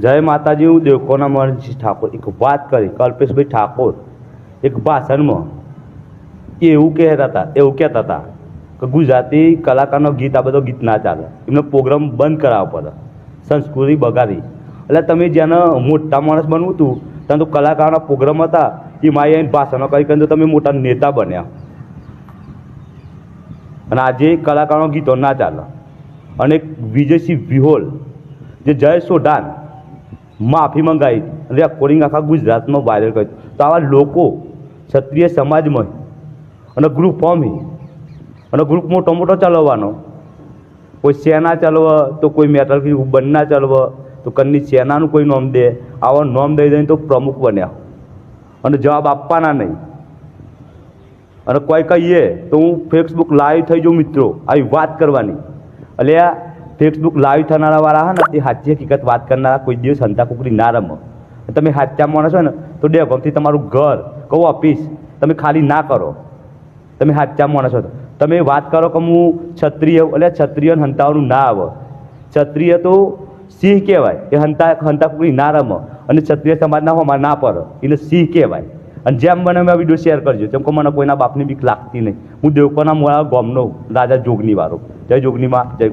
જય માતાજી। હું દેવકોના મરજી ઠાકોર એક વાત કરી। કલ્પેશભાઈ ઠાકોર એક ભાષણમાં એવું કહેતા હતા કે ગુજરાતી કલાકારનો ગીત આ બધો ગીત ના ચાલે, એમનો પ્રોગ્રામ બંધ કરાવવો પડે, સંસ્કૃતિ બગાડી। એટલે તમે જેને મોટા માણસ બનવું હતું ત્યાં તો કલાકારના પ્રોગ્રામ હતા, એ મારી આવીને ભાષણો કરી કરીને તમે મોટા નેતા બન્યા, અને આજે કલાકારનો ગીતો ના ચાલે। અને વિજયસિંહ વિહોલ જે જય સોઢાન માફી મંગાવી રેકોર્ડિંગ આખા ગુજરાતમાં વાયરલ કર્યું, તો આવા લોકો ક્ષત્રિય સમાજમાં અને ગ્રુપ ફોર્મ અને ગ્રુપ મોટો મોટો ચલાવવાનો, કોઈ સેના ચલાવે તો કોઈ મેટલ બંને ચલાવે તો કન્ની સેનાનું કોઈ નામ દે, આવા નામ દઈ દઈને તો પ્રમુખ બન્યા અને જવાબ આપવાના નહીં। અને કોઈ કહીએ તો હું ફેસબુક લાઈવ થઈ જાઉં મિત્રો, આવી વાત કરવાની। એટલે આ ફેસબુક લાઈવ થનારાવાળા હા ને એ સાચી હકીકત વાત કરનારા કોઈ દિવસ હંતા કુકડી ના રમો। તમે સાચા માણસ હોય ને તો ડેવગમથી તમારું ઘર કહું ઓફિસ તમે ખાલી ના કરો। તમે સાચા માણસ હોય તમે વાત કરો કે હું ક્ષત્રિય, એટલે ક્ષત્રિય હંતાવાનું ના આવે। ક્ષત્રિય તો સિંહ કહેવાય, એ હંતા કુકડી ના રમે અને ક્ષત્રિય સમાજના હોમાં ના પડે, એટલે સિંહ કહેવાય। અને જેમ બને આ વિડીયો શેર કરજો, જેમ કે મને કોઈના બાપની બીક લાગતી નહીં। હું દેવકોના મોડા ગામનો રાજા જોગની વાળો। જય જોગનીમાં, જય।